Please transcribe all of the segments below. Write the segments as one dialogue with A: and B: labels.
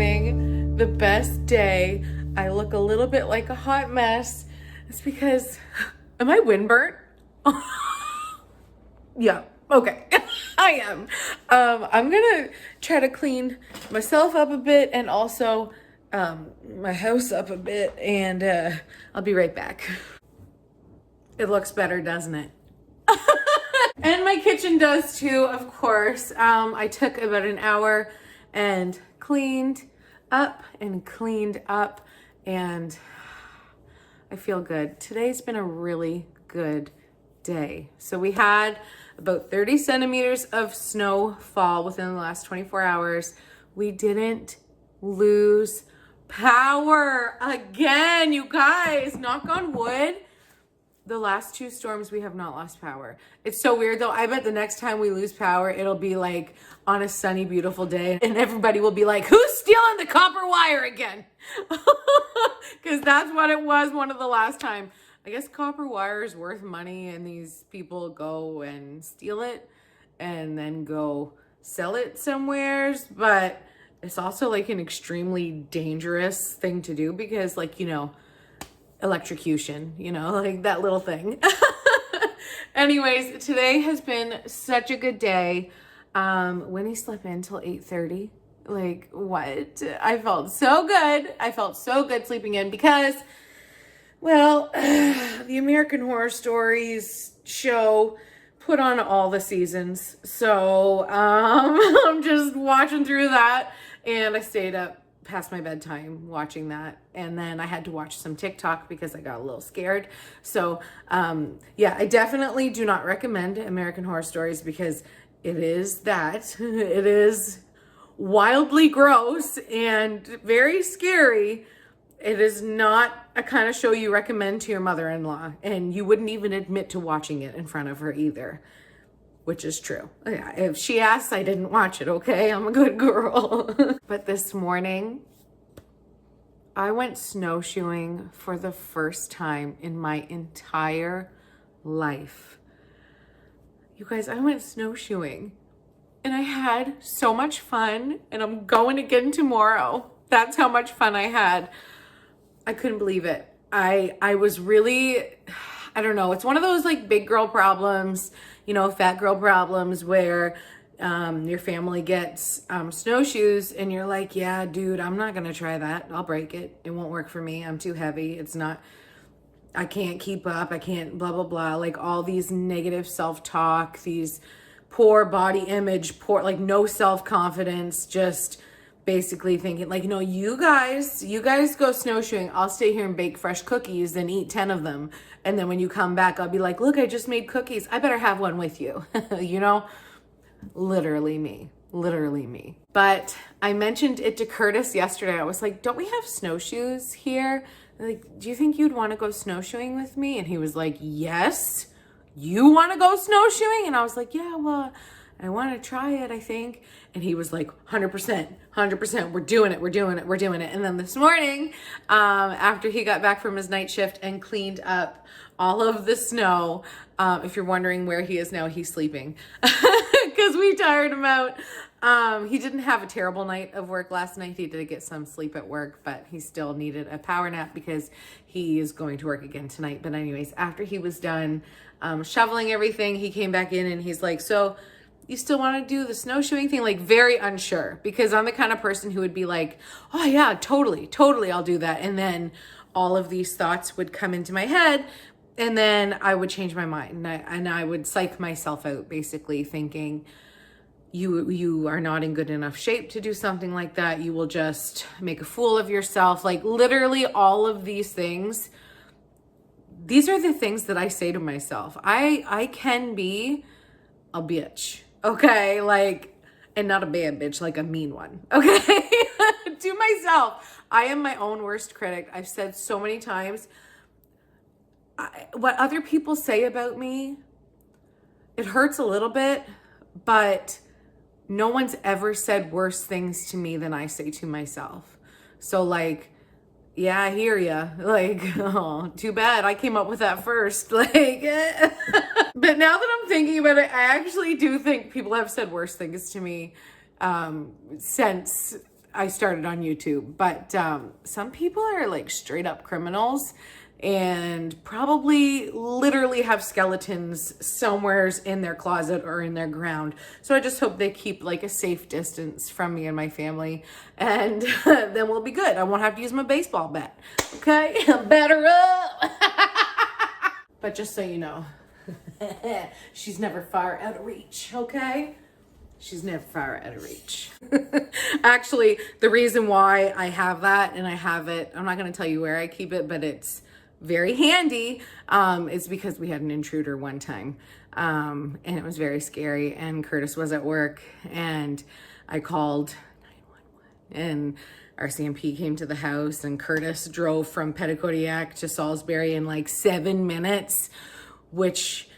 A: having the best day. I look a little bit like a hot mess. It's because, am I windburnt? Yeah, okay, I am. I'm gonna try to clean myself up a bit and also my house up a bit, and I'll be right back. It looks better, doesn't it? And my kitchen does too, of course. I took about an hour and cleaned up, and I feel good. Today's been a really good day. So we had about 30 centimeters of snowfall within the last 24 hours. We didn't lose power again, you guys. Knock on wood. The last two storms, we have not lost power. It's so weird though. I bet the next time we lose power, it'll be like on a sunny, beautiful day, and everybody will be like, who's stealing the copper wire again? Because that's what it was one of the last time. I guess copper wire is worth money, and these people go and steal it and then go sell it somewheres. But it's also like an extremely dangerous thing to do because, like, you know, electrocution, you know, like that little thing. Anyways, today has been such a good day. Winnie slept in till 8:30. Like, what? I felt so good. I felt so good sleeping in because, well, the American Horror Stories show put on all the seasons. So I'm just watching through that, and I stayed up past my bedtime watching that, and then I had to watch some TikTok because I got a little scared. So yeah, I definitely do not recommend American Horror Stories because it is that. It is wildly gross and very scary. It is not a kind of show you recommend to your mother-in-law, and you wouldn't even admit to watching it in front of her either, which is true. Yeah, if she asks, I didn't watch it, okay? I'm a good girl. But this morning, I went snowshoeing for the first time in my entire life. You guys, I went snowshoeing and I had so much fun, and I'm going again tomorrow. That's how much fun I had. I couldn't believe it. I was really, I don't know. It's one of those like big girl problems, you know, fat girl problems where your family gets snowshoes and you're like, yeah, dude, I'm not going to try that. I'll break it. It won't work for me. I'm too heavy. It's not, I can't keep up. I can't blah, blah, blah. Like all these negative self-talk, these poor body image, poor, like no self-confidence, just basically thinking like, no, you guys go snowshoeing. I'll stay here and bake fresh cookies and eat 10 of them. And then when you come back, I'll be like, look, I just made cookies. I better have one with you. You know, literally me. But I mentioned it to Curtis yesterday. I was like, don't we have snowshoes here? Like, do you think you'd want to go snowshoeing with me? And he was like, yes, you want to go snowshoeing? And I was like, yeah, well, I want to try it, I think. And he was like, 100%, we're doing it. And then this morning, after he got back from his night shift and cleaned up all of the snow, if you're wondering where he is now, he's sleeping because we tired him out. He didn't have a terrible night of work last night. He did get some sleep at work, but he still needed a power nap because he is going to work again tonight. But anyways, after he was done shoveling everything, he came back in and he's like, so you still want to do the snowshoeing thing? Like very unsure, because I'm the kind of person who would be like, oh yeah, totally, I'll do that. And then all of these thoughts would come into my head, and then I would change my mind, and I would psych myself out, basically thinking you are not in good enough shape to do something like that. You will just make a fool of yourself. Like literally all of these things. These are the things that I say to myself. I can be a bitch. Okay, like, and not a bad bitch, like a mean one, okay? To myself, I am my own worst critic. I've said so many times, what other people say about me, it hurts a little bit, but no one's ever said worse things to me than I say to myself. So like, yeah, I hear ya. Like, oh, too bad I came up with that first. Like, but now that I'm thinking about it, I actually do think people have said worse things to me since I started on YouTube, but some people are like straight up criminals and probably literally have skeletons somewheres in their closet or in their ground. So I just hope they keep like a safe distance from me and my family, and then we'll be good. I won't have to use my baseball bat. Okay, better up. But just so you know, she's never far out of reach, okay? She's never far out of reach. Actually, the reason why I have that, and I have it, I'm not gonna tell you where I keep it, but it's very handy, is because we had an intruder one time, and it was very scary, and Curtis was at work, and I called 911, and our CMP came to the house, and Curtis drove from Petitcodiac to Salisbury in like 7 minutes, which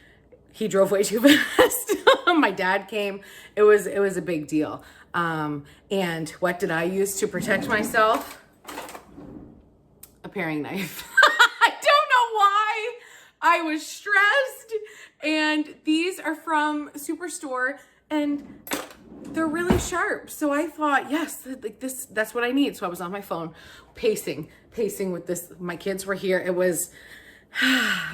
A: he drove way too fast. My dad came. It was a big deal. And what did I use to protect myself? A paring knife. I don't know why. I was stressed. And these are from Superstore, and they're really sharp. So I thought, yes, like this, that's what I need. So I was on my phone pacing with this. My kids were here. It was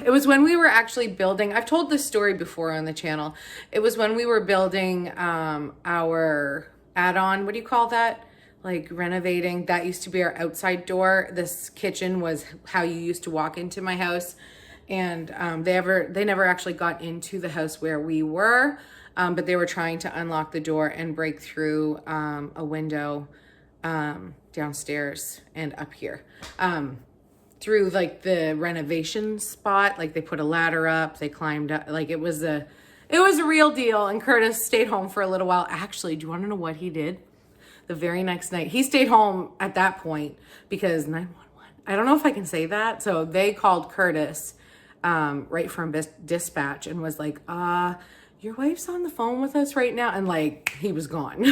A: when we were actually building, I've told this story before on the channel. It was when we were building our add-on, what do you call that? Like renovating. That used to be our outside door. This kitchen was how you used to walk into my house. And they never actually got into the house where we were, but they were trying to unlock the door and break through a window downstairs and up here. Through like the renovation spot, like they put a ladder up, they climbed up, like it was a real deal. And Curtis stayed home for a little while. Actually, do you want to know what he did? The very next night, he stayed home at that point because 911, I don't know if I can say that. So they called Curtis right from dispatch and was like, your wife's on the phone with us right now. And like, he was gone.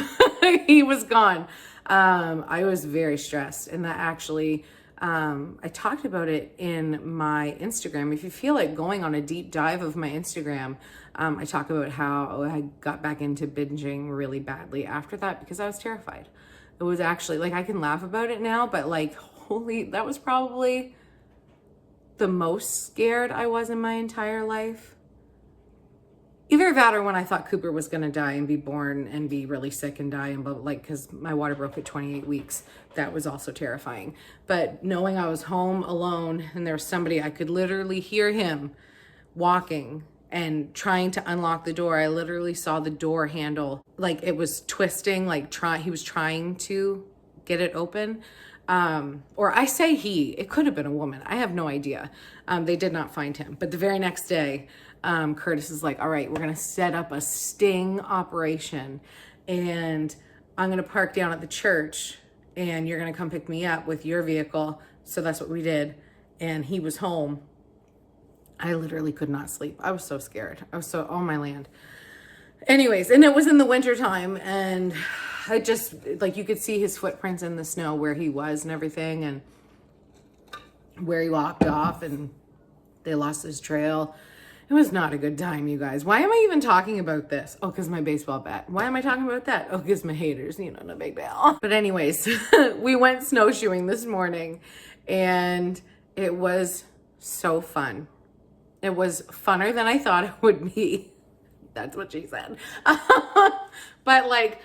A: He was gone. I was very stressed, and that actually, I talked about it in my Instagram. If you feel like going on a deep dive of my Instagram, I talk about how I got back into binging really badly after that because I was terrified. It was actually like, I can laugh about it now, but like, holy, that was probably the most scared I was in my entire life. Either that or when I thought Cooper was going to die and be born and be really sick and die, and like, because my water broke at 28 weeks. That was also terrifying. But knowing I was home alone and there was somebody, I could literally hear him walking and trying to unlock the door. I literally saw the door handle, like it was twisting, like he was trying to get it open. Or I say he, it could have been a woman. I have no idea. They did not find him. But the very next day, Curtis is like, all right, we're going to set up a sting operation, and I'm going to park down at the church, and you're going to come pick me up with your vehicle. So that's what we did. And he was home. I literally could not sleep. I was so scared. I was so, oh my land. Anyways, and it was in the winter time, and I just, like, you could see his footprints in the snow where he was and everything, and where he walked off, and they lost his trail. It was not a good time, you guys. Why am I even talking about this? Oh, because my baseball bat. Why am I talking about that? Oh, because my haters, you know, no big deal. But anyways, we went snowshoeing this morning, and it was so fun. It was funner than I thought it would be. That's what she said. But like,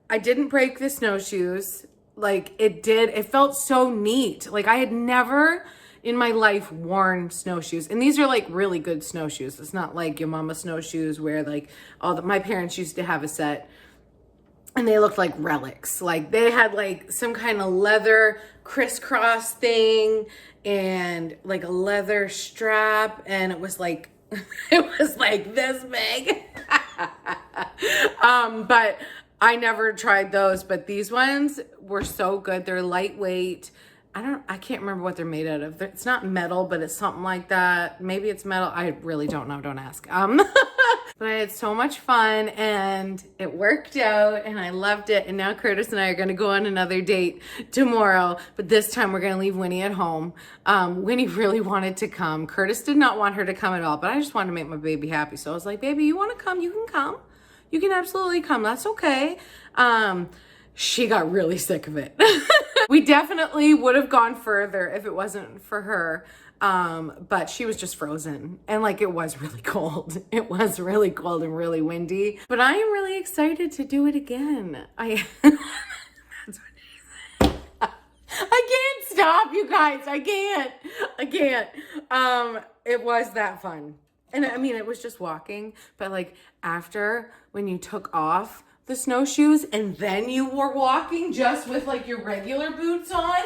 A: I didn't break the snowshoes. Like it felt so neat. Like I had never in my life worn snowshoes. And these are like really good snowshoes. It's not like your mama snowshoes where like my parents used to have a set and they looked like relics. Like they had like some kind of leather crisscross thing and like a leather strap. And it was like, it was like this big. But I never tried those, but these ones were so good. They're lightweight. I can't remember what they're made out of. It's not metal, but it's something like that. Maybe it's metal. I really don't know. Don't ask. But I had so much fun and it worked out and I loved it. And now Curtis and I are going to go on another date tomorrow, but this time we're going to leave Winnie at home. Winnie really wanted to come. Curtis did not want her to come at all, but I just wanted to make my baby happy. So I was like, baby, you want to come? You can come. You can absolutely come. That's okay. she got really sick of it. We definitely would have gone further if it wasn't for her. But she was just frozen, and like it was really cold. It was really cold and really windy, but I am really excited to do it again. That's what she said. I can't stop, you guys. I can't. It was that fun. And I mean, it was just walking, but like after when you took off the snowshoes and then you were walking just with like your regular boots on,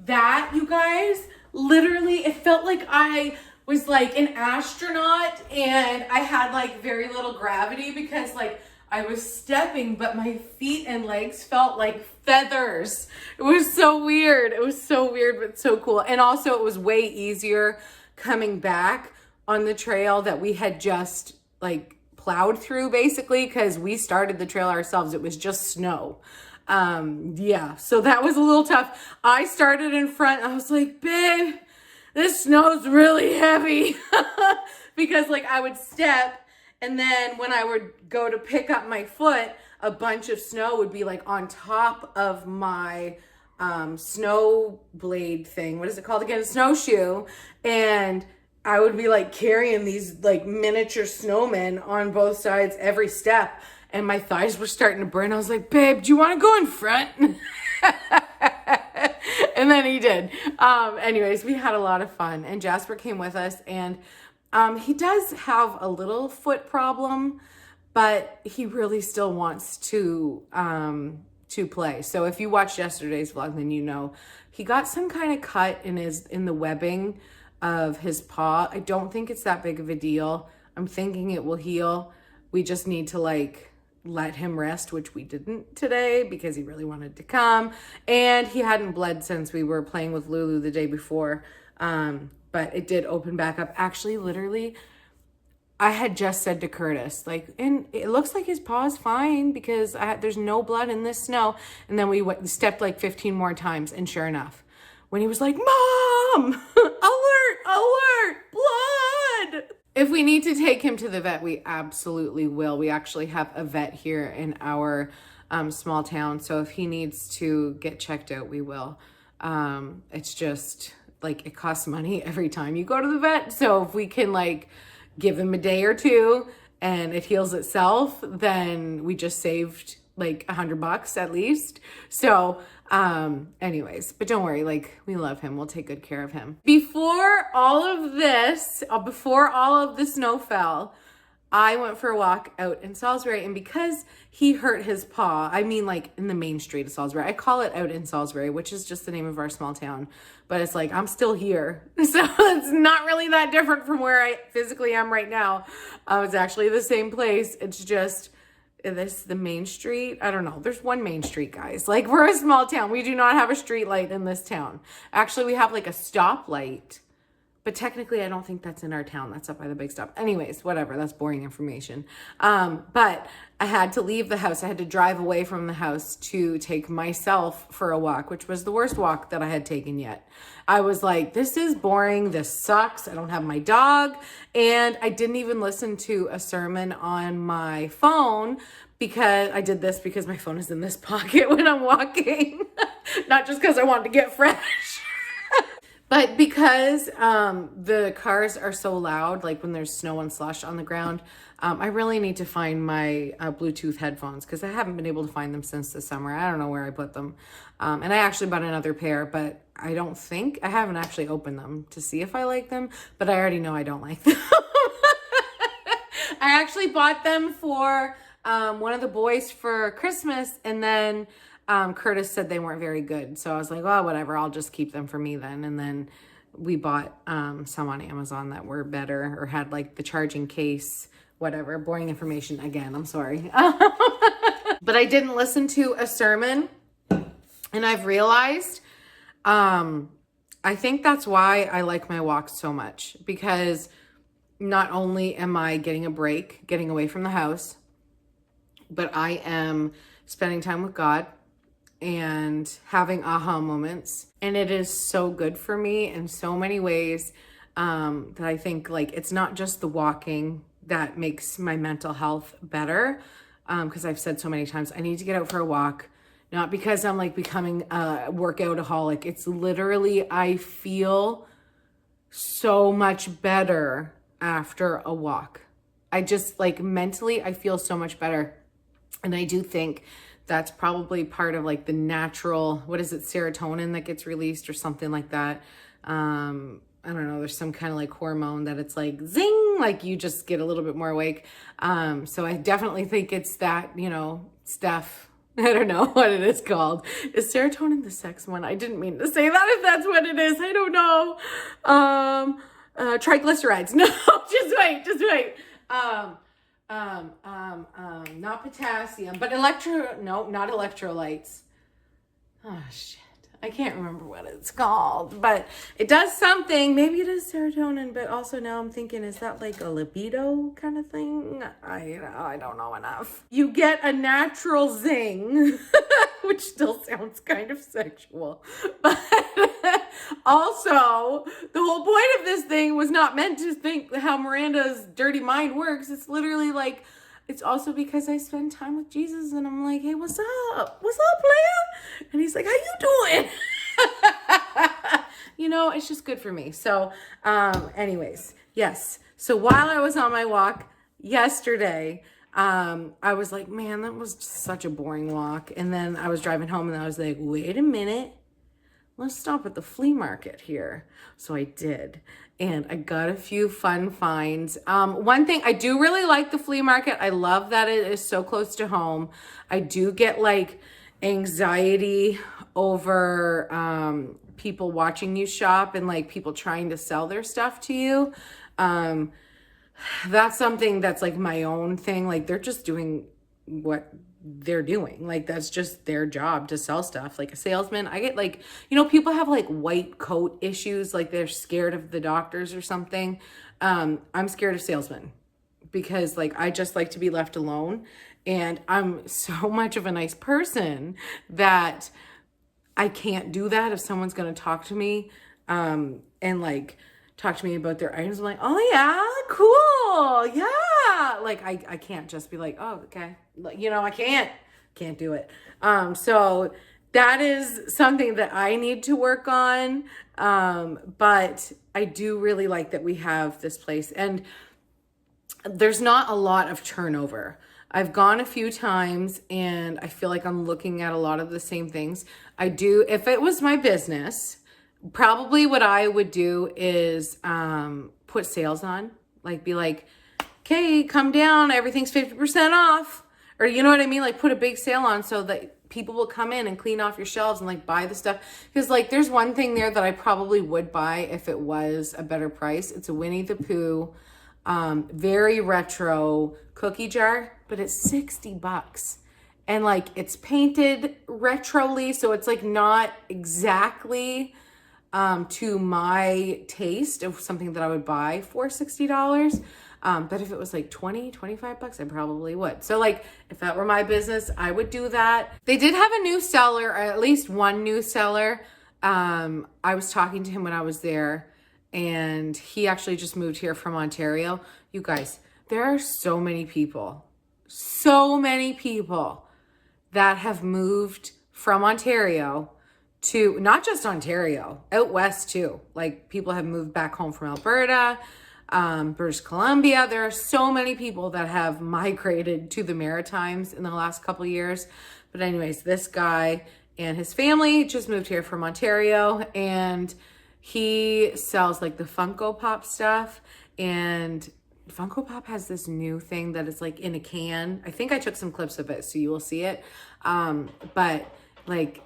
A: that, you guys, literally, it felt like I was like an astronaut and I had like very little gravity because like I was stepping, but my feet and legs felt like feathers. It was so weird. It was so weird, but so cool. And also it was way easier coming back on the trail that we had just like plowed through basically, because we started the trail ourselves. It was just snow. Yeah, so that was a little tough. I started in front. I was like, babe, this snow's really heavy. Because like I would step, and then when I would go to pick up my foot, a bunch of snow would be like on top of my snow blade thing. What is it called again? Snowshoe. And I would be like carrying these like miniature snowmen on both sides every step. And my thighs were starting to burn. I was like, babe, do you want to go in front? And then he did. Anyways, we had a lot of fun. And Jasper came with us. And he does have a little foot problem, but he really still wants to play. So if you watched yesterday's vlog, then you know he got some kind of cut in the webbing of his paw. I don't think it's that big of a deal. I'm thinking it will heal. We just need to like let him rest, which we didn't today because he really wanted to come, and he hadn't bled since we were playing with Lulu the day before. But it did open back up. Actually, literally, I had just said to Curtis, like, and it looks like his paw's fine because there's no blood in this snow. And then we stepped like 15 more times, and sure enough, when he was like, Mom, alert, blood. If we need to take him to the vet, we absolutely will. We actually have a vet here in our small town. So if he needs to get checked out, we will. It's just like it costs money every time you go to the vet. So if we can like give him a day or two and it heals itself, then we just saved like $100 at least. So anyways, but don't worry, like we love him. We'll take good care of him. Before all of this, before all of the snow fell, I went for a walk out in Salisbury, and because he hurt his paw, I mean like in the main street of Salisbury, I call it out in Salisbury, which is just the name of our small town, but it's like, I'm still here. So it's not really that different from where I physically am right now. It's actually the same place. It's just, this the main street. I don't know. There's one main street, guys. Like we're a small town. We do not have a street light in this town. Actually, we have like a stoplight, but technically I don't think that's in our town. That's up by the big stop. Anyways, whatever. That's boring information. But I had to leave the house. I had to drive away from the house to take myself for a walk, which was the worst walk that I had taken yet. I was like, this is boring. This sucks. I don't have my dog. And I didn't even listen to a sermon on my phone because I did this because my phone is in this pocket when I'm walking. Not just because I wanted to get fresh. But because the cars are so loud, like when there's snow and slush on the ground, I really need to find my Bluetooth headphones because I haven't been able to find them since the summer. I don't know where I put them. And I actually bought another pair, but I haven't actually opened them to see if I like them, but I already know I don't like them. I actually bought them for one of the boys for Christmas, and then Curtis said they weren't very good. So I was like, well, whatever, I'll just keep them for me then. And then we bought some on Amazon that were better or had like the charging case, whatever. Boring information again, I'm sorry. But I didn't listen to a sermon, and I've realized I think that's why I like my walks so much, because not only am I getting a break, getting away from the house, but I am spending time with God and having aha moments. And it is so good for me in so many ways that I think like it's not just the walking that makes my mental health better. Because I've said so many times, I need to get out for a walk not because I'm like becoming a workoutaholic. It's literally, I feel so much better after a walk. I just like mentally, I feel so much better. And I do think that's probably part of like the natural, what is it, serotonin that gets released or something like that. I don't know, there's some kind of like hormone that it's like zing, like you just get a little bit more awake. So I definitely think it's that, you know, stuff. I don't know what it is called. Is serotonin the sex one? I didn't mean to say that if that's what it is. I don't know. Triglycerides. No, just wait. Not potassium, but not electrolytes. Oh shit. I can't remember what it's called, but it does something. Maybe it is serotonin, but also now I'm thinking, is that like a libido kind of thing? I don't know enough. You get a natural zing, which still sounds kind of sexual, but also the whole point of this thing was not meant to think how Miranda's dirty mind works. It's literally like, it's also because I spend time with Jesus and I'm like, hey, what's up? What's up, Flea? And he's like, how you doing? You know, it's just good for me. So anyways, yes. So while I was on my walk yesterday, I was like, man, that was just such a boring walk. And then I was driving home and I was like, wait a minute. Let's stop at the flea market here. So I did. And I got a few fun finds. One thing, I do really like the flea market. I love that it is so close to home. I do get like anxiety over people watching you shop and like people trying to sell their stuff to you. That's something that's like my own thing. Like they're just doing what they're doing. Like that's just their job to sell stuff. Like a salesman, I get like, you know, people have like white coat issues, like they're scared of the doctors or something. I'm scared of salesmen because like I just like to be left alone, and I'm so much of a nice person that I can't do that if someone's going to talk to me and like talk to me about their items. I'm like, oh yeah, cool, yeah. Like I can't just be like, oh okay, you know, I can't do it. So that is something that I need to work on. But I do really like that we have this place, and there's not a lot of turnover. I've gone a few times and I feel like I'm looking at a lot of the same things. I do, if it was my business, probably what I would do is put sales on, like be like, okay, come down, everything's 50% off. Or you know what I mean? Like put a big sale on so that people will come in and clean off your shelves and like buy the stuff. Because like there's one thing there that I probably would buy if it was a better price. It's a Winnie the Pooh, very retro cookie jar, but it's $60. And like it's painted retroly, so it's like not exactly to my taste of something that I would buy for $60. But if it was like 20, 25 bucks, I probably would. So like, if that were my business, I would do that. They did have a new seller, or at least one new seller. I was talking to him when I was there, and he actually just moved here from Ontario. You guys, there are so many people that have moved from Ontario to, not just Ontario, out west too. Like people have moved back home from Alberta, British Columbia. There are so many people that have migrated to the Maritimes in the last couple of years. But anyways, this guy and his family just moved here from Ontario, and he sells like the Funko Pop stuff. And Funko Pop has this new thing that is like in a can. I think I took some clips of it, so you will see it. But like,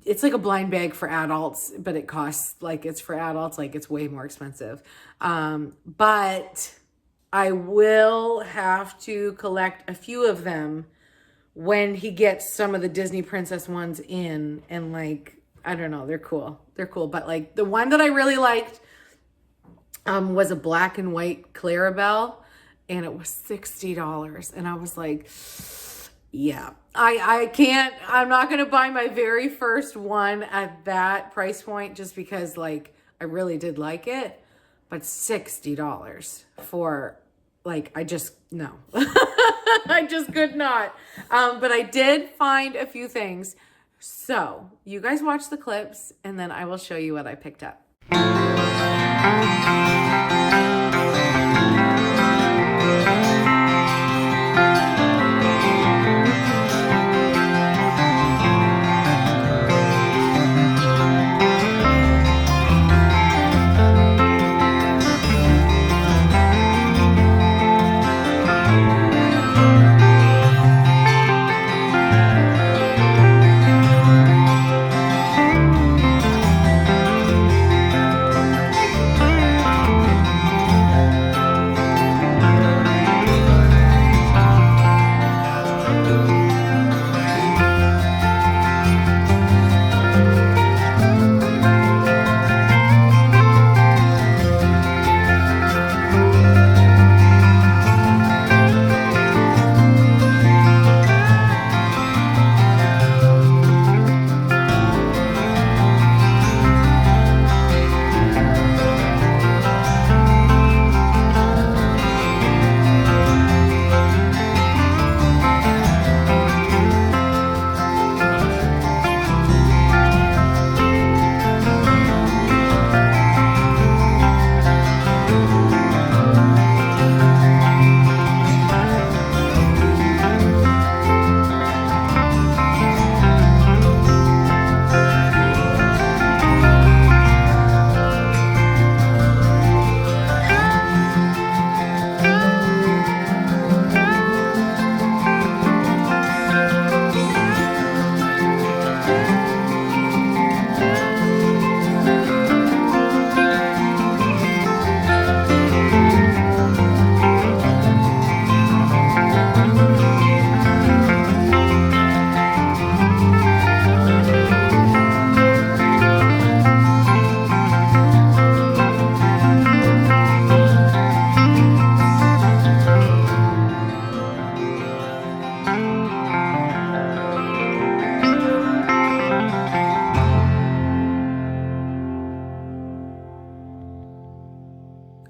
A: it's like a blind bag for adults, but it costs, like it's for adults, like it's way more expensive. But I will have to collect a few of them when he gets some of the Disney princess ones in, and like, I don't know, they're cool. But like the one that I really liked was a black and white Clarabelle, and it was $60. And I was like, yeah, I can't, I'm not going to buy my very first one at that price point just because like I really did like it, but $60 for like, I just, no. I just could not. But I did find a few things. So you guys watch the clips and then I will show you what I picked up.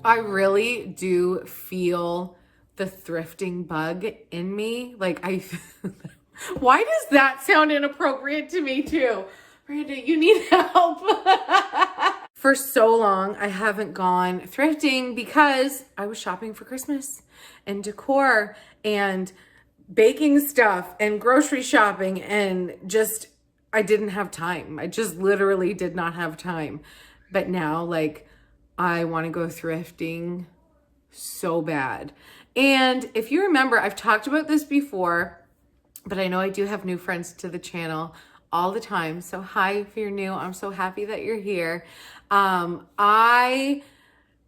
A: I really do feel the thrifting bug in me. Like why does that sound inappropriate to me too? Miranda, you need help. For so long, I haven't gone thrifting because I was shopping for Christmas and decor and baking stuff and grocery shopping and just, I didn't have time. I just literally did not have time. But now, like, I want to go thrifting so bad. And if you remember, I've talked about this before, but I know I do have new friends to the channel all the time. So hi, if you're new, I'm so happy that you're here. I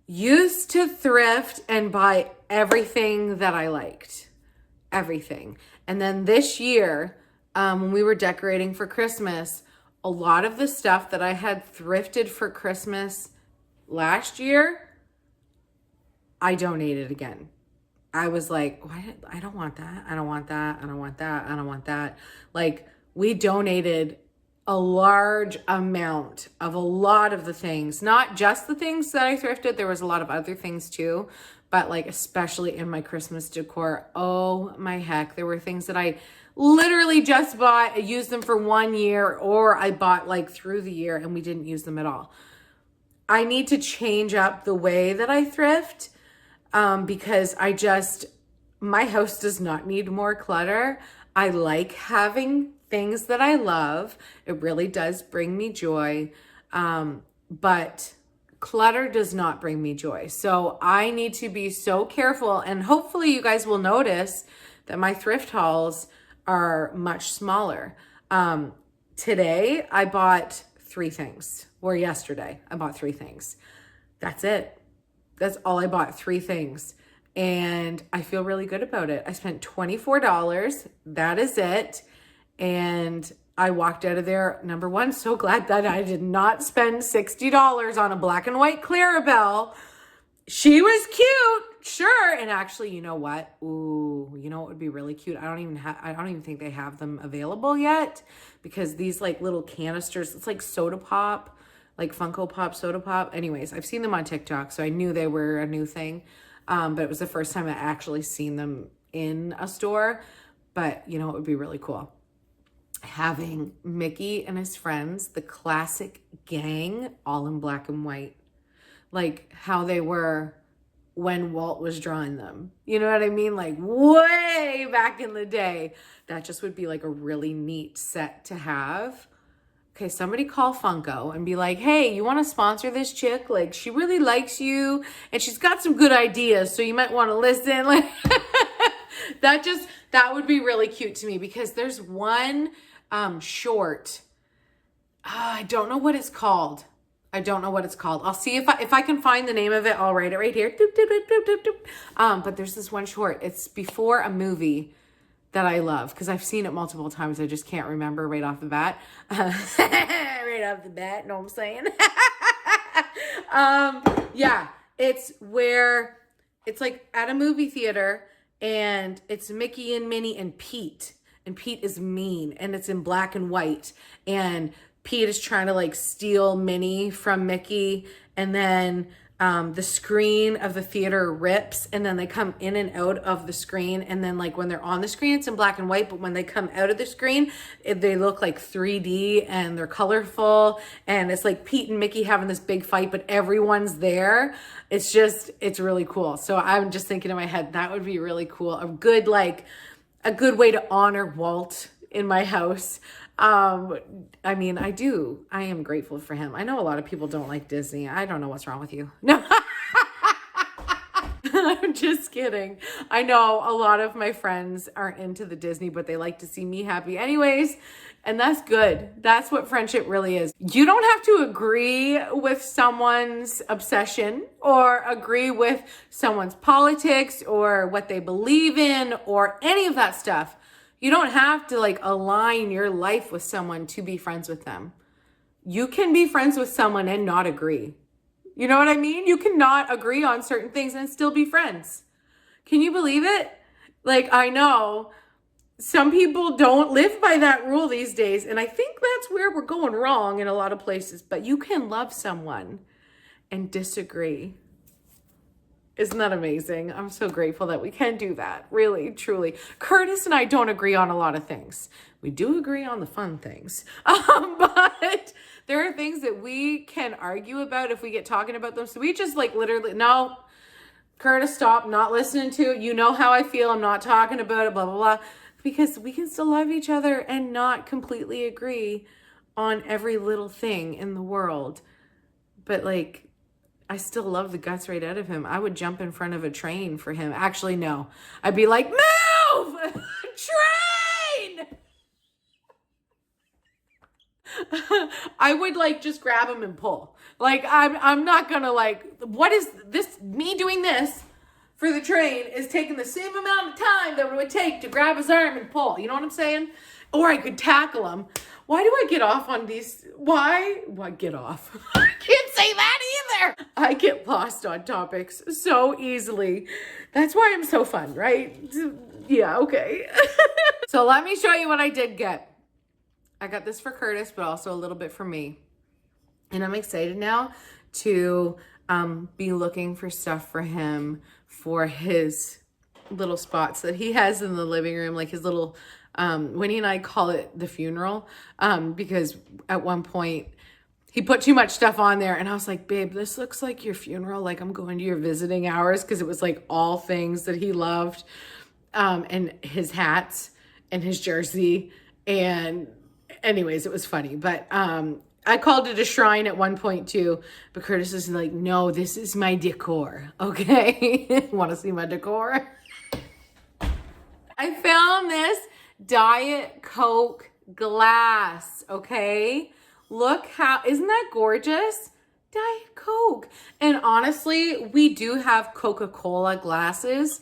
A: used to thrift and buy everything that I liked, everything. And then this year, when we were decorating for Christmas, a lot of the stuff that I had thrifted for Christmas last year, I donated again. I was like, I don't want that. I don't want that. I don't want that. I don't want that. Like, we donated a large amount of a lot of the things, not just the things that I thrifted. There was a lot of other things too, but like, especially in my Christmas decor, oh my heck, there were things that I literally just bought, I used them for 1 year, or I bought like through the year and we didn't use them at all. I need to change up the way that I thrift because my house does not need more clutter. I like having things that I love. It really does bring me joy. But clutter does not bring me joy. So I need to be so careful, and hopefully you guys will notice that my thrift hauls are much smaller. Today I bought 3 things, or yesterday I bought 3 things. That's it. That's all I bought, 3 things. And I feel really good about it. I spent $24. That is it. And I walked out of there, number one, so glad that I did not spend $60 on a black and white Clarabelle. She was cute, sure. And actually, you know what? Ooh, you know what would be really cute? I don't even think they have them available yet, because these like little canisters, it's like soda pop, like Funko Pop, soda pop. Anyways, I've seen them on TikTok, so I knew they were a new thing. But it was the first time I actually seen them in a store, but you know, it would be really cool. Having Mickey and his friends, the classic gang, all in black and white, like how they were when Walt was drawing them. You know what I mean? Like way back in the day. That just would be like a really neat set to have. Okay, somebody call Funko and be like, hey, you want to sponsor this chick? Like, she really likes you and she's got some good ideas, so you might want to listen. Like, that would be really cute to me, because there's one short. I don't know what it's called. I'll see if I can find the name of it. I'll write it right here. Doop, doop, doop, doop, doop, doop. But there's this one short. It's before a movie that I love, because I've seen it multiple times. I just can't remember right off the bat. Right off the bat, know what I'm saying? Yeah, it's where it's like at a movie theater, and it's Mickey and Minnie and Pete. And Pete is mean, and it's in black and white. And Pete is trying to like steal Minnie from Mickey, and then the screen of the theater rips, and then they come in and out of the screen, and then like when they're on the screen it's in black and white, but when they come out of the screen they look like 3D and they're colorful, and it's like Pete and Mickey having this big fight, but everyone's there. It's really cool. So I'm just thinking in my head, that would be really cool. A good way to honor Walt in my house. I mean, I am grateful for him. I know a lot of people don't like Disney. I don't know what's wrong with you. No, I'm just kidding. I know a lot of my friends aren't into the Disney, but they like to see me happy anyways. And that's good. That's what friendship really is. You don't have to agree with someone's obsession or agree with someone's politics or what they believe in or any of that stuff. You don't have to like align your life with someone to be friends with them. You can be friends with someone and not agree. You know what I mean? You cannot agree on certain things and still be friends. Can you believe it? Like, I know some people don't live by that rule these days, and I think that's where we're going wrong in a lot of places, but you can love someone and disagree. Isn't that amazing? I'm so grateful that we can do that. Really, truly. Curtis and I don't agree on a lot of things. We do agree on the fun things. But there are things that we can argue about if we get talking about them. So we just like literally, no, Curtis, stop, not listening to it. You know how I feel. I'm not talking about it, blah, blah, blah. Because we can still love each other and not completely agree on every little thing in the world. But like, I still love the guts right out of him. I would jump in front of a train for him. Actually, no. I'd be like, move! Train! I would like just grab him and pull. Like, I'm not gonna like, what is this? Me doing this for the train is taking the same amount of time that it would take to grab his arm and pull. You know what I'm saying? Or I could tackle him. Why do I get off on these? Why get off? I can't say that either. I get lost on topics so easily. That's why I'm so fun, right? Yeah, okay. So let me show you what I did get. I got this for Curtis, but also a little bit for me. And I'm excited now to be looking for stuff for him for his little spots that he has in the living room, like his little Winnie and I call it the funeral, because at one point he put too much stuff on there and I was like, babe, this looks like your funeral. Like I'm going to your visiting hours, because it was like all things that he loved, and his hats and his jersey. And anyways, it was funny, but I called it a shrine at one point too, but Curtis is like, no, this is my decor. Okay. Want to see my decor? I found this Diet Coke glass, okay? Look how, isn't that gorgeous? Diet Coke. And honestly, we do have Coca-Cola glasses.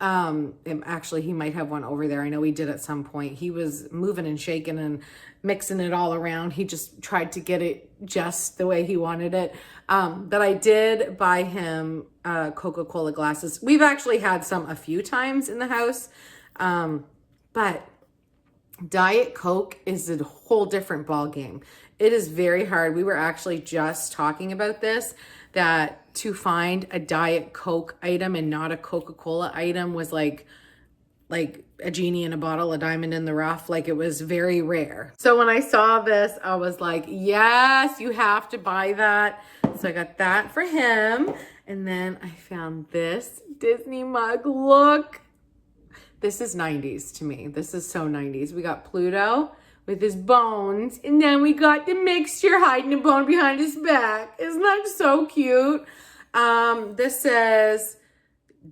A: Actually, he might have one over there. I know he did at some point. He was moving and shaking and mixing it all around. He just tried to get it just the way he wanted it. But I did buy him Coca-Cola glasses. We've actually had some a few times in the house. But Diet Coke is a whole different ball game. It is very hard. We were actually just talking about this, that to find a Diet Coke item and not a Coca-Cola item was like like a genie in a bottle, a diamond in the rough. Like it was very rare. So when I saw this, I was like, yes, you have to buy that. So I got that for him. And then I found this Disney mug. Look, this is 90s to me. This is so 90s. We got Pluto with his bones, and then we got the mixture hiding a bone behind his back. Isn't that so cute? This says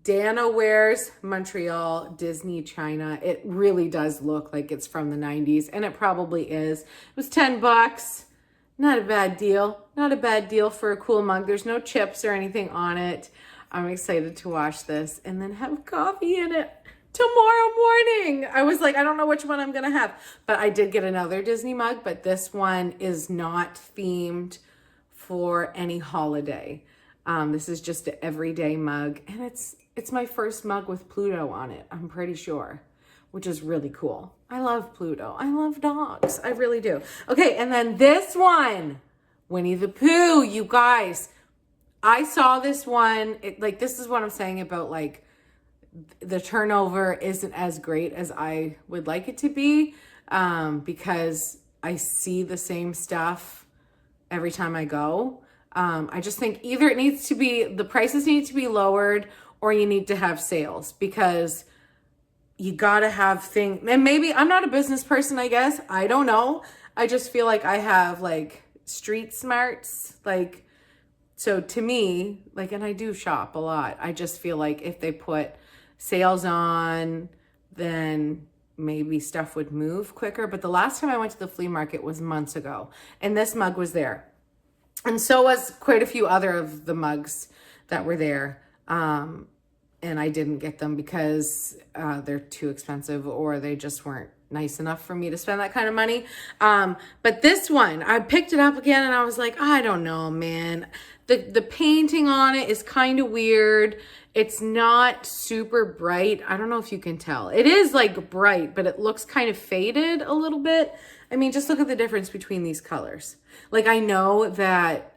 A: Dana wears Montreal, Disney China. It really does look like it's from the 90s, and it probably is. It was 10 bucks. Not a bad deal. Not a bad deal for a cool mug. There's no chips or anything on it. I'm excited to wash this and then have coffee in it tomorrow morning. I was like, I don't know which one I'm going to have, but I did get another Disney mug, but this one is not themed for any holiday. This is just an everyday mug, and it's my first mug with Pluto on it, I'm pretty sure, which is really cool. I love Pluto. I love dogs. I really do. Okay, and then this one, Winnie the Pooh, you guys. I saw this one. This is what I'm saying about like the turnover isn't as great as I would like it to be, because I see the same stuff every time I go. I just think either the prices need to be lowered, or you need to have sales, because you gotta have things. And maybe I'm not a business person, I guess. I don't know. I just feel like I have like street smarts. Like, so to me, like, and I do shop a lot. I just feel like if they put sales on, then maybe stuff would move quicker. But the last time I went to the flea market was months ago, and this mug was there. And so was quite a few other of the mugs that were there. And I didn't get them because they're too expensive, or they just weren't nice enough for me to spend that kind of money. But this one, I picked it up again and I was like, I don't know, man. The painting on it is kind of weird. It's not super bright. I don't know if you can tell. It is like bright, but it looks kind of faded a little bit. I mean, just look at the difference between these colors. Like, I know that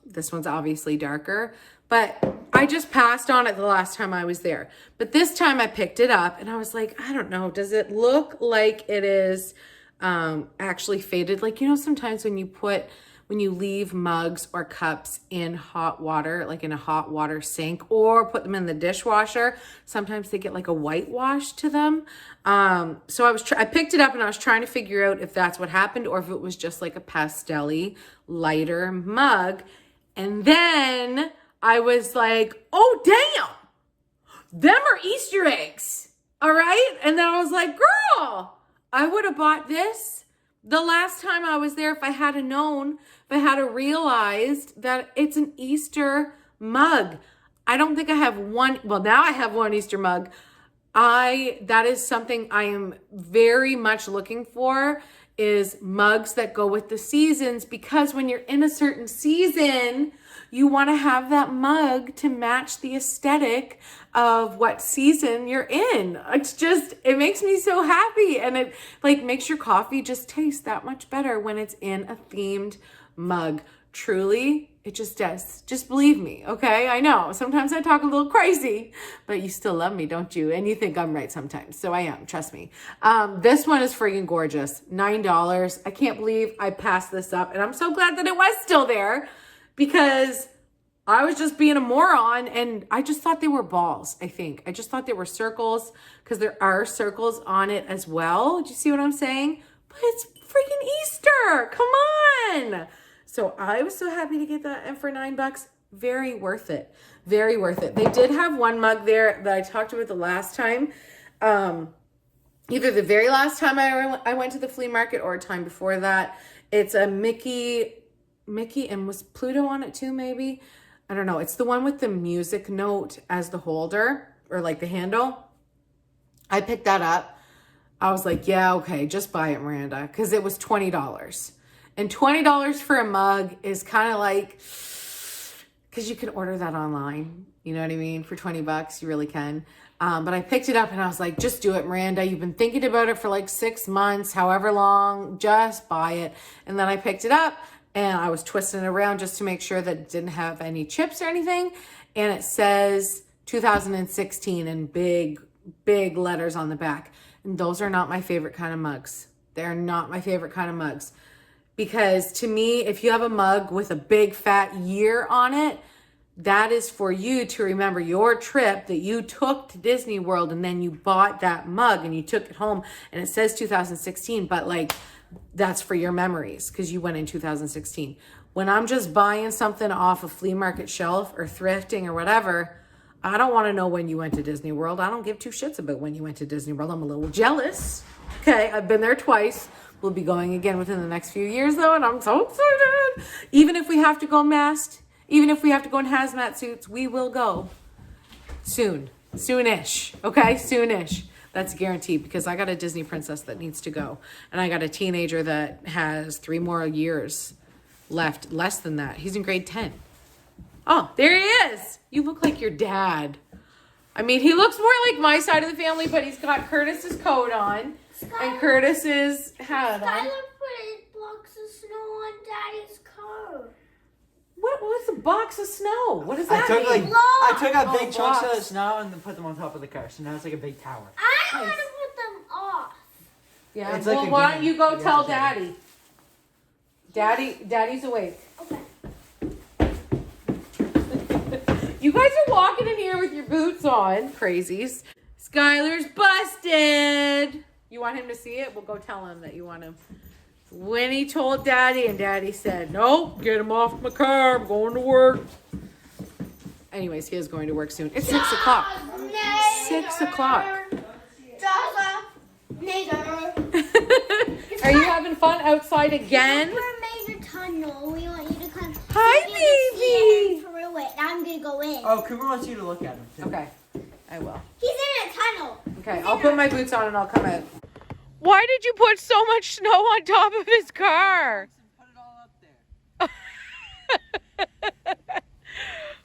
A: this one's obviously darker, but I just passed on it the last time I was there. But this time I picked it up and I was like, I don't know. Does it look like it is actually faded? Like, you know, sometimes when you leave mugs or cups in hot water, like in a hot water sink, or put them in the dishwasher, sometimes they get like a whitewash to them. So I picked it up and I was trying to figure out if that's what happened, or if it was just like a pastel-y, lighter mug. And then I was like, oh, damn, them are Easter eggs. All right. And then I was like, girl, I would have bought this the last time I was there if I had known, if I had realized that it's an Easter mug. I don't think I have one. Well, now I have one Easter mug. That is something I am very much looking for, is mugs that go with the seasons, because when you're in a certain season, you want to have that mug to match the aesthetic of what season you're in. It makes me so happy. And it like makes your coffee just taste that much better when it's in a themed mug. Truly, it just does. Just believe me, okay? I know sometimes I talk a little crazy, but you still love me, don't you? And you think I'm right sometimes. So I am, trust me. This one is freaking gorgeous. $9. I can't believe I passed this up. And I'm so glad that it was still there, because I was just being a moron and I just thought they were balls, I think. I just thought they were circles, because there are circles on it as well. Do you see what I'm saying? But it's freaking Easter. Come on. So I was so happy to get that, and for $9, very worth it. Very worth it. They did have one mug there that I talked about the last time. Either the very last time I went to the flea market, or a time before that. It's a Mickey, and was Pluto on it too, maybe? I don't know. It's the one with the music note as the holder, or like the handle. I picked that up. I was like, yeah, okay, just buy it, Miranda, because it was $20. And $20 for a mug is kind of like, because you can order that online, you know what I mean? For $20, you really can. But I picked it up and I was like, just do it, Miranda. You've been thinking about it for like 6 months, however long, just buy it. And then I picked it up and I was twisting it around just to make sure that it didn't have any chips or anything. And it says 2016 in big big letters on the back. And those are not my favorite kind of mugs. They're not my favorite kind of mugs. Because to me, if you have a mug with a big fat year on it, that is for you to remember your trip that you took to Disney World, and then you bought that mug and you took it home and it says 2016, but like that's for your memories because you went in 2016. When I'm just buying something off a flea market shelf or thrifting or whatever, I don't want to know when you went to Disney World. I don't give two shits about when you went to Disney World. I'm a little jealous. Okay, I've been there twice. We'll be going again within the next few years though, and I'm so excited. Even if we have to go masked, even if we have to go in hazmat suits, we will go soon. Soonish. Okay, soonish. That's guaranteed because I got a Disney princess that needs to go. And I got a teenager that has 3 more years left, less than that. He's in grade 10. Oh, there he is. You look like your dad. I mean, he looks more like my side of the family, but he's got Curtis's coat on and Curtis's hat on.
B: Skylar put a box of snow on Daddy's car.
A: What was a box of snow? What does that mean?
C: I took out big chunks of the snow and then put them on top of the car, so now it's like a big tower.
B: I want to put them off.
A: Yeah,
C: It's
A: well,
C: like a
A: why
C: game.
A: don't you go
C: You
A: tell
C: guys are
A: Daddy's awake.
B: Okay.
A: You guys are walking in here with your boots on. Crazies. Skylar's busted. You want him to see it? We'll go tell him that you want him. When he told Daddy and Daddy said, nope, get him off my car. I'm going to work. Anyways, he is going to work soon. It's 6 o'clock. 6 o'clock. Are you having fun outside again?
B: We made a tunnel. We want you to come.
A: Hi, baby.
B: Through it. I'm gonna go in.
C: Oh, Cooper wants you to look at him, too.
A: Okay, I will.
B: He's in a tunnel.
A: Okay, I'll put my boots on and I'll come out. Why did you put so much snow on top of his car?
C: Put it all up there.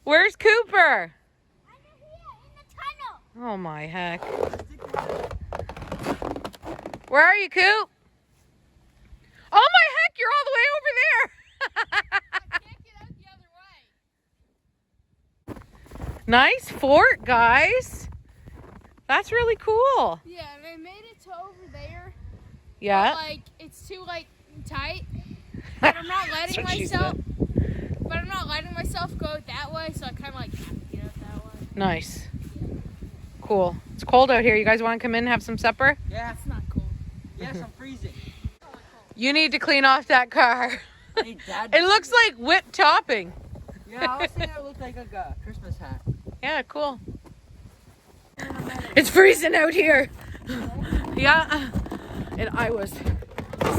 A: Where's Cooper?
B: I'm here in the tunnel.
A: Oh my heck. Where are you, Coop? Oh my heck, you're all the way over there.
D: I can't get out the other way.
A: Nice fort, guys. That's really cool.
D: Yeah, and I made it to over there.
A: Yeah.
D: But, like, it's too, like, tight. But I'm not letting
A: what she
D: myself. But I'm not letting myself go that way, so I kind of, like, have to get out that way.
A: Nice. Cool. It's cold out here. You guys want to come in and have some supper?
C: Yeah.
D: It's not cool.
C: Yes, I'm freezing.
A: You need to clean off that car.
C: Hey, Dad.
A: It looks like whipped topping.
C: Yeah, I was thinking it looked like a Christmas hat.
A: Yeah, cool. It's freezing out here. Yeah. And I was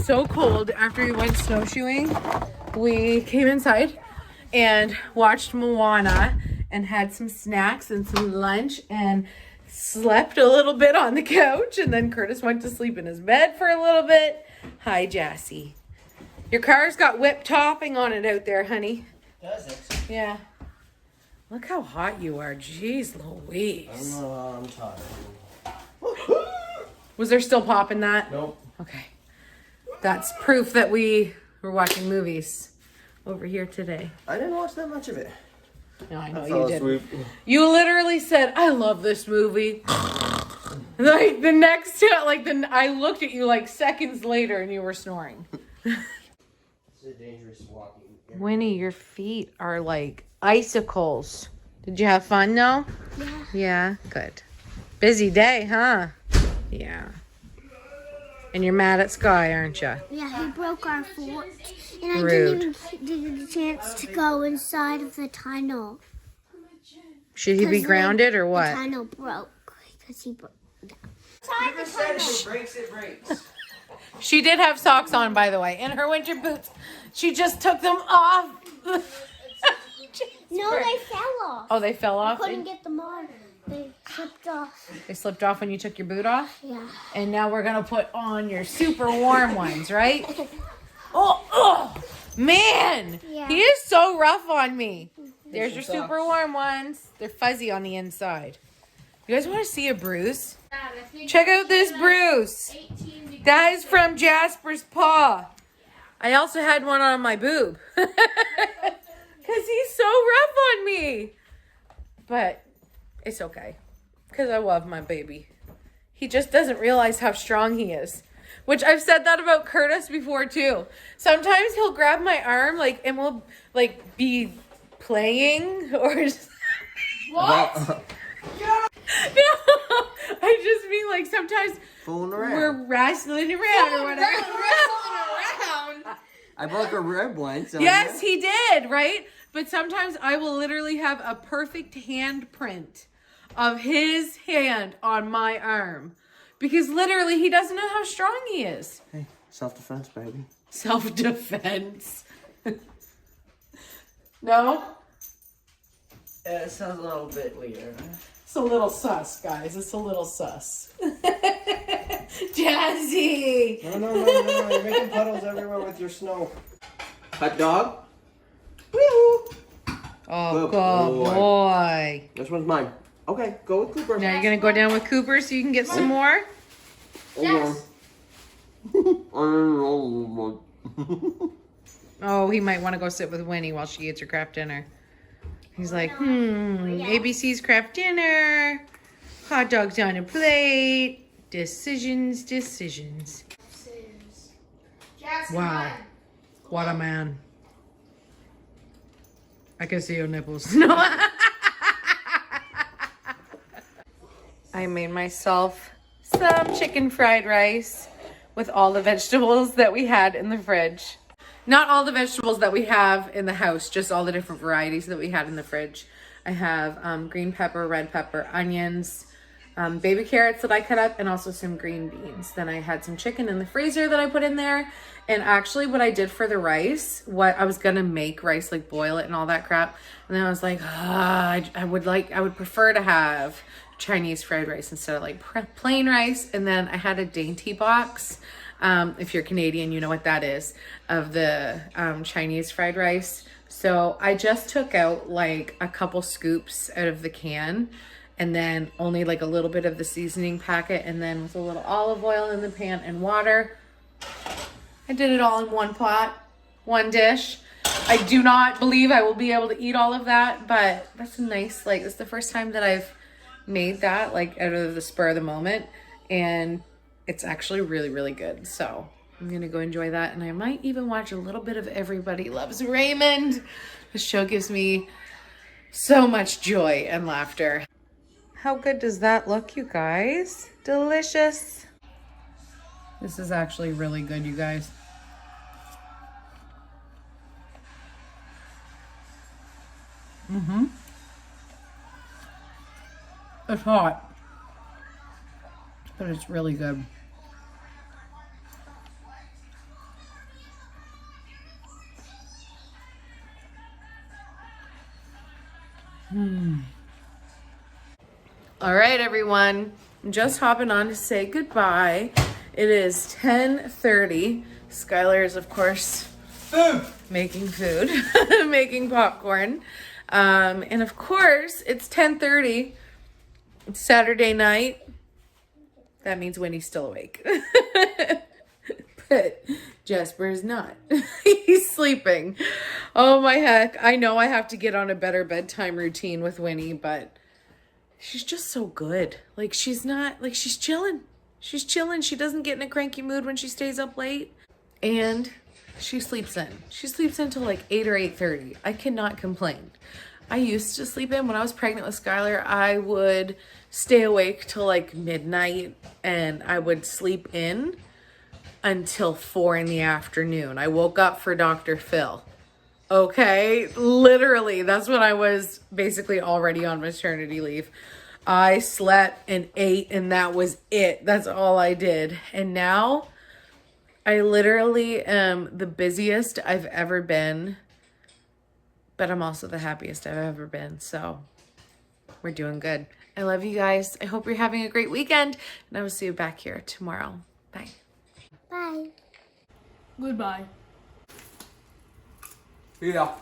A: so cold after we went snowshoeing. We came inside and watched Moana and had some snacks and some lunch and slept a little bit on the couch. And then Curtis went to sleep in his bed for a little bit. Hi, Jassy. Your car's got whipped topping on it out there, honey.
C: Does it?
A: Yeah. Look how hot you are. Jeez Louise.
E: I'm tired.
A: Was there still pop in that?
E: Nope.
A: Okay. That's proof that we were watching movies over here today.
E: I didn't watch that much of it.
A: No, I know
E: I
A: you
E: fell
A: did.
E: asleep.
A: You literally said, I love this movie. Like the next, I looked at you like seconds later and you were snoring.
E: It's a dangerous walking.
A: Winnie, your feet are like icicles. Did you have fun though?
B: Yeah.
A: Yeah, good. Busy day, huh? Yeah. And you're mad at Sky, aren't you?
B: Yeah, he broke our fort. And
A: Rude.
B: I didn't even get a chance to go inside of the tunnel.
A: Should he be
B: 'Cause
A: grounded or
B: The
A: what?
B: tunnel broke because he broke down.
C: Cooper said if it breaks, it breaks.
A: She did have socks on, by the way, and her winter boots. She just took them off.
B: No, they fell off.
A: Oh, they fell off?
B: Couldn't get them on. They slipped off.
A: They slipped off when you took your boot off?
B: Yeah.
A: And now we're going to put on your super warm ones, right? Oh, man.
B: Yeah.
A: He is so rough on me. There's your super warm ones. They're fuzzy on the inside. You guys want to see a bruise? Check out this bruise. That is from Jasper's paw. I also had one on my boob. Because he's so rough on me. But it's okay. Because I love my baby. He just doesn't realize how strong he is. Which I've said that about Curtis before too. Sometimes he'll grab my arm like and we'll like be playing or just
D: What?
A: No, I just mean like sometimes
E: Fooling around.
A: we're wrestling around or whatever.
D: Wrestling around.
E: I broke a rib once. So
A: Yes, he did, right? But sometimes I will literally have a perfect handprint of his hand on my arm. Because literally he doesn't know how strong he is.
E: Hey, self-defense, baby.
A: Self-defense. No?
C: Yeah, it sounds a little bit weird.
A: It's a little sus, guys. It's a little sus. Jazzy!
E: No. You're making puddles everywhere with your snow. Hot dog? Woo!
A: Oh,
E: Good
A: good
E: boy.
A: boy.
E: This one's mine. Okay, go with Cooper.
A: Now you're going to go down with Cooper so you can get some more?
B: Yes.
A: Oh, he might want to go sit with Winnie while she eats her craft dinner. He's like, ABC's craft dinner. Hot dogs on a plate. Decisions. Wow. What a man. I can see your nipples. No. I made myself some chicken fried rice with all the vegetables that we had in the fridge. Not all the vegetables that we have in the house, just all the different varieties that we had in the fridge. I have green pepper, red pepper, onions, baby carrots that I cut up, and also some green beans. Then I had some chicken in the freezer that I put in there. And actually what I did for the rice, what I was gonna make rice, like boil it and all that crap. And then I was like, I would prefer to have Chinese fried rice instead of like plain rice. And then I had a dainty box. If you're Canadian, you know what that is, of the Chinese fried rice. So I just took out like a couple scoops out of the can and then only like a little bit of the seasoning packet, and then with a little olive oil in the pan and water. I did it all in one pot, one dish. I do not believe I will be able to eat all of that, but that's nice. Like, it's the first time that I've made that like out of the spur of the moment, and it's actually really, really good. So I'm gonna go enjoy that, and I might even watch a little bit of Everybody Loves Raymond. The show gives me so much joy and laughter. How good does that look, you guys? Delicious. This is actually really good, you guys. It's hot, but it's really good. All right, everyone. I'm just hopping on to say goodbye. It is 10:30. Skylar is, of course, making food, making popcorn. And of course, it's 10:30. It's Saturday night. That means Winnie's still awake. But Jasper's not. He's sleeping. Oh my heck. I know I have to get on a better bedtime routine with Winnie, but she's just so good. Like, she's not, like, she's chilling. She's chilling. She doesn't get in a cranky mood when she stays up late. And she sleeps in. She sleeps in till like 8 or 8:30. I cannot complain. I used to sleep in when I was pregnant with Skylar. I would stay awake till like midnight, and I would sleep in until 4 in the afternoon. I woke up for Dr. Phil. Okay, literally, that's when I was basically already on maternity leave. I slept and ate, and that was it. That's all I did. And now I literally am the busiest I've ever been, but I'm also the happiest I've ever been. So we're doing good. I love you guys. I hope you're having a great weekend, and I will see you back here tomorrow. Bye.
B: Bye.
D: Goodbye.
C: Yeah.